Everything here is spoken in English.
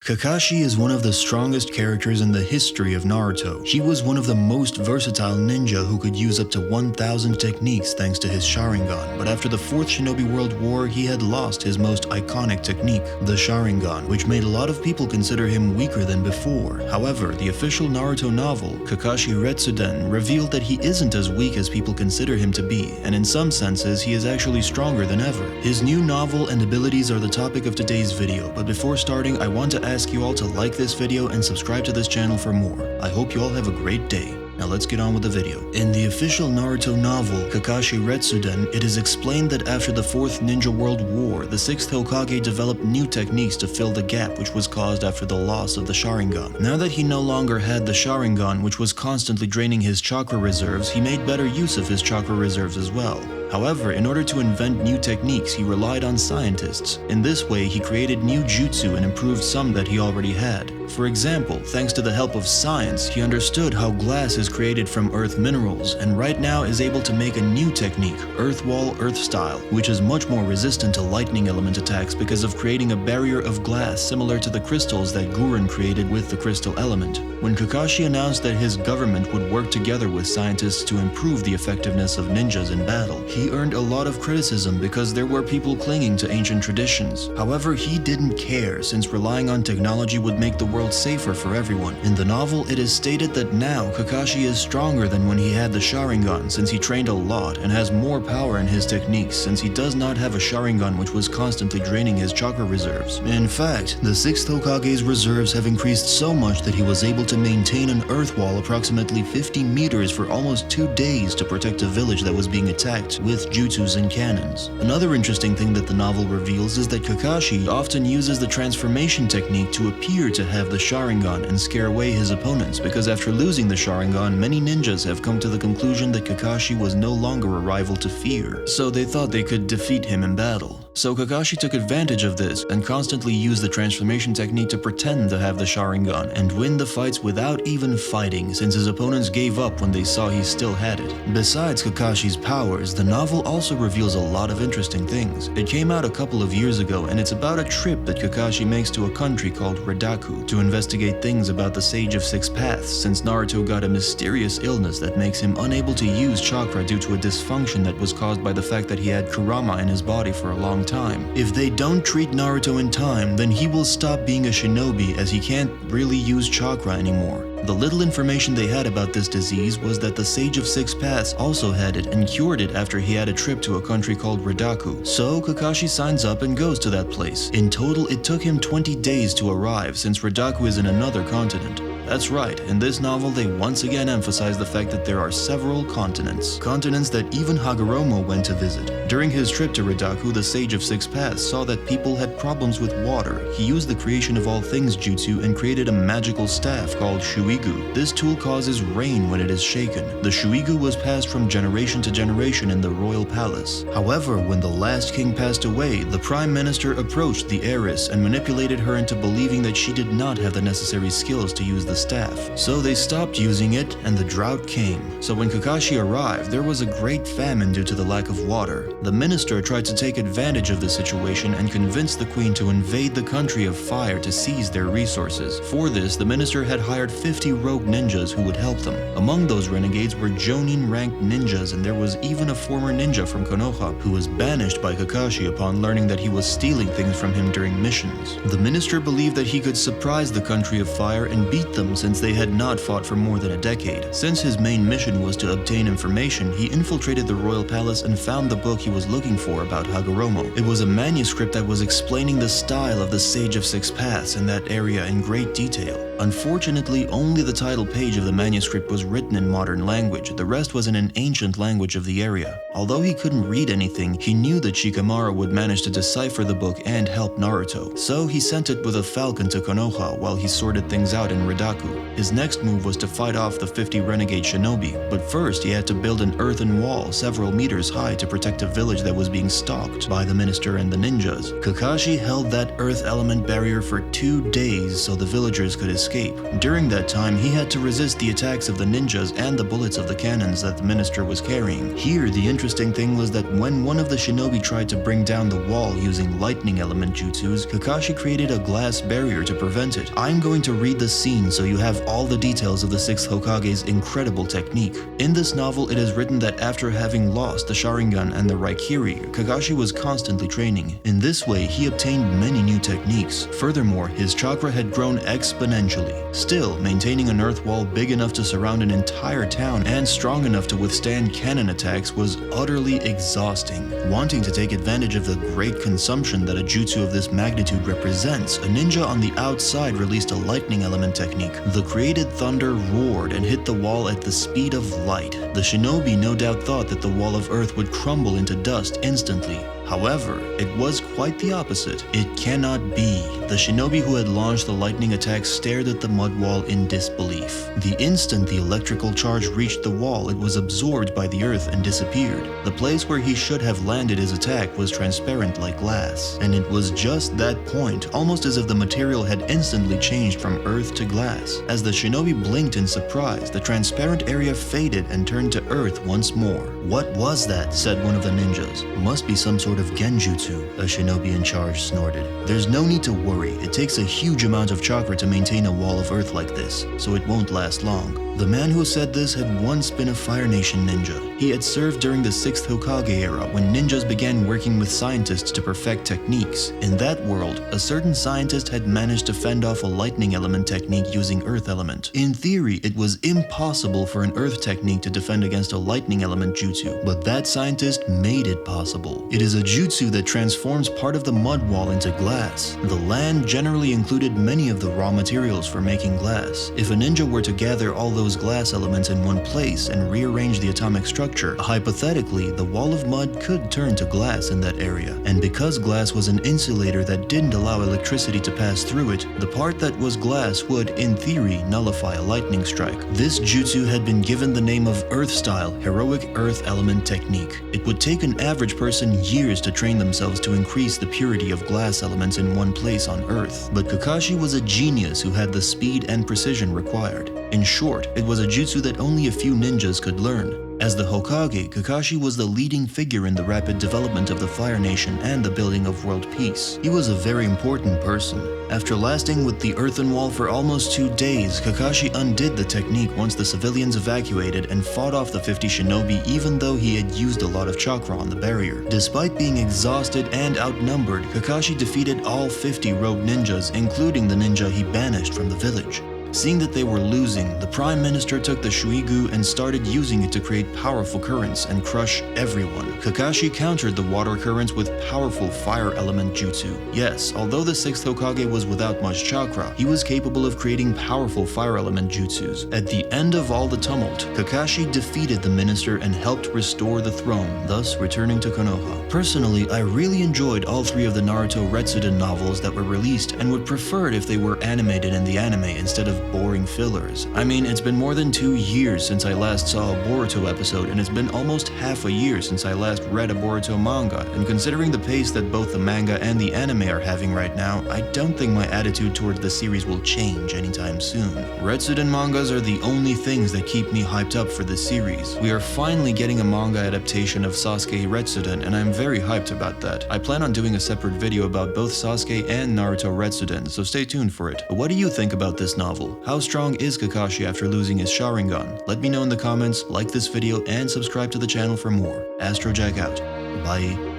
Kakashi is one of the strongest characters in the history of Naruto. He was one of the most versatile ninja who could use up to 1,000 techniques thanks to his Sharingan, but after the 4th Shinobi World War, he had lost his most iconic technique, the Sharingan, which made a lot of people consider him weaker than before. However, the official Naruto novel, Kakashi Retsuden, revealed that he isn't as weak as people consider him to be, and in some senses, he is actually stronger than ever. His new novel and abilities are the topic of today's video, but before starting, I want to ask you all to like this video and subscribe to this channel for more. I hope you all have a great day. Now let's get on with the video. In the official Naruto novel, Kakashi Retsuden, it is explained that after the 4th Ninja World War, the 6th Hokage developed new techniques to fill the gap which was caused after the loss of the Sharingan. Now that he no longer had the Sharingan, which was constantly draining his chakra reserves, he made better use of his chakra reserves as well. However, in order to invent new techniques, he relied on scientists. In this way, he created new jutsu and improved some that he already had. For example, thanks to the help of science, he understood how glass is created from earth minerals, and right now is able to make a new technique, Earth Wall Earth Style, which is much more resistant to lightning element attacks because of creating a barrier of glass similar to the crystals that Gurren created with the crystal element. When Kakashi announced that his government would work together with scientists to improve the effectiveness of ninjas in battle, he earned a lot of criticism because there were people clinging to ancient traditions. However, he didn't care, since relying on technology would make the world safer for everyone. In the novel, it is stated that now Kakashi is stronger than when he had the Sharingan, since he trained a lot and has more power in his techniques, since he does not have a Sharingan which was constantly draining his chakra reserves. In fact, the 6th Hokage's reserves have increased so much that he was able to maintain an earth wall approximately 50 meters for almost 2 days to protect a village that was being attacked with jutsus and cannons. Another interesting thing that the novel reveals is that Kakashi often uses the transformation technique to appear to have the Sharingan and scare away his opponents, because after losing the Sharingan, many ninjas have come to the conclusion that Kakashi was no longer a rival to fear, so they thought they could defeat him in battle. So Kakashi took advantage of this and constantly used the transformation technique to pretend to have the Sharingan and win the fights without even fighting, since his opponents gave up when they saw he still had it. Besides Kakashi's powers, the novel also reveals a lot of interesting things. It came out a couple of years ago, and it's about a trip that Kakashi makes to a country called Radaku to investigate things about the Sage of Six Paths, since Naruto got a mysterious illness that makes him unable to use chakra due to a dysfunction that was caused by the fact that he had Kurama in his body for a long time. If they don't treat Naruto in time, then he will stop being a shinobi, as he can't really use chakra anymore. The little information they had about this disease was that the Sage of Six Paths also had it and cured it after he had a trip to a country called Radaku. So Kakashi signs up and goes to that place. In total, it took him 20 days to arrive, since Radaku is in another continent. That's right, in this novel they once again emphasize the fact that there are several continents. Continents that even Hagoromo went to visit. During his trip to Radaku, the Sage of Six Paths saw that people had problems with water. He used the creation of all things jutsu and created a magical staff called Shuigu. This tool causes rain when it is shaken. The Shuigu was passed from generation to generation in the royal palace. However, when the last king passed away, the prime minister approached the heiress and manipulated her into believing that she did not have the necessary skills to use the staff. So they stopped using it and the drought came. So when Kakashi arrived, there was a great famine due to the lack of water. The minister tried to take advantage of the situation and convinced the queen to invade the country of fire to seize their resources. For this, the minister had hired 50 rogue ninjas who would help them. Among those renegades were Jonin ranked ninjas, and there was even a former ninja from Konoha who was banished by Kakashi upon learning that he was stealing things from him during missions. The minister believed that he could surprise the country of fire and beat them, since they had not fought for more than a decade. Since his main mission was to obtain information, he infiltrated the royal palace and found the book he was looking for about Hagoromo. It was a manuscript that was explaining the style of the Sage of Six Paths in that area in great detail. Unfortunately, only the title page of the manuscript was written in modern language. The rest was in an ancient language of the area. Although he couldn't read anything, he knew that Shikamaru would manage to decipher the book and help Naruto. So he sent it with a falcon to Konoha while he sorted things out in Radaku. His next move was to fight off the 50 renegade shinobi, but first he had to build an earthen wall several meters high to protect a village that was being stalked by the minister and the ninjas. Kakashi held that earth element barrier for 2 days so the villagers could escape. escape. During that time, he had to resist the attacks of the ninjas and the bullets of the cannons that the minister was carrying. Here, the interesting thing was that when one of the shinobi tried to bring down the wall using lightning element jutsus, Kakashi created a glass barrier to prevent it. I'm going to read the scene so you have all the details of the 6th Hokage's incredible technique. In this novel, it is written that after having lost the Sharingan and the Raikiri, Kakashi was constantly training. In this way, he obtained many new techniques. Furthermore, his chakra had grown exponentially. Still, maintaining an earth wall big enough to surround an entire town and strong enough to withstand cannon attacks was utterly exhausting. Wanting to take advantage of the great consumption that a jutsu of this magnitude represents, a ninja on the outside released a lightning element technique. The created thunder roared and hit the wall at the speed of light. The shinobi no doubt thought that the wall of earth would crumble into dust instantly. However, it was quite the opposite. It cannot be. The shinobi who had launched the lightning attack stared at the mud wall in disbelief. The instant the electrical charge reached the wall, it was absorbed by the earth and disappeared. The place where he should have landed his attack was transparent like glass, and it was just that point, almost as if the material had instantly changed from earth to glass. As the shinobi blinked in surprise, the transparent area faded and turned to earth once more. "What was that?" said one of the ninjas. "Must be some sort of genjutsu," a shinobi in charge snorted. "There's no need to worry, it takes a huge amount of chakra to maintain a wall of earth like this, so it won't last long." The man who said this had once been a Fire Nation ninja. He had served during the 6th Hokage era when ninjas began working with scientists to perfect techniques. In that world, a certain scientist had managed to fend off a lightning element technique using earth element. In theory, it was impossible for an earth technique to defend against a lightning element jutsu, but that scientist made it possible. It is a jutsu that transforms part of the mud wall into glass. The land generally included many of the raw materials for making glass. If a ninja were to gather all those glass elements in one place and rearrange the atomic structure, hypothetically, the wall of mud could turn to glass in that area. And because glass was an insulator that didn't allow electricity to pass through it, the part that was glass would, in theory, nullify a lightning strike. This jutsu had been given the name of Earth-style Heroic Earth Element Technique. It would take an average person years to train themselves to increase the purity of glass elements in one place on Earth, but Kakashi was a genius who had the speed and precision required. In short, it was a jutsu that only a few ninjas could learn. As the Hokage, Kakashi was the leading figure in the rapid development of the Fire Nation and the building of world peace. He was a very important person. After lasting with the earthen wall for almost 2 days, Kakashi undid the technique once the civilians evacuated and fought off the 50 shinobi even though he had used a lot of chakra on the barrier. Despite being exhausted and outnumbered, Kakashi defeated all 50 rogue ninjas, including the ninja he banished from the village. Seeing that they were losing, the Prime Minister took the Shuigu and started using it to create powerful currents and crush everyone. Kakashi countered the water currents with powerful fire element jutsu. Yes, although the 6th Hokage was without much chakra, he was capable of creating powerful fire element jutsus. At the end of all the tumult, Kakashi defeated the minister and helped restore the throne, thus returning to Konoha. Personally, I really enjoyed all 3 of the Naruto Retsuden novels that were released and would prefer it if they were animated in the anime instead of boring fillers. I mean, it's been more than 2 years since I last saw a Boruto episode, and it's been almost half a year since I last read a Boruto manga, and considering the pace that both the manga and the anime are having right now, I don't think my attitude towards the series will change anytime soon. Retsuden mangas are the only things that keep me hyped up for this series. We are finally getting a manga adaptation of Sasuke Retsuden, and I'm very hyped about that. I plan on doing a separate video about both Sasuke and Naruto Retsuden, so stay tuned for it. But what do you think about this novel? How strong is Kakashi after losing his Sharingan? Let me know in the comments, like this video, and subscribe to the channel for more. Astrojack out. Bye.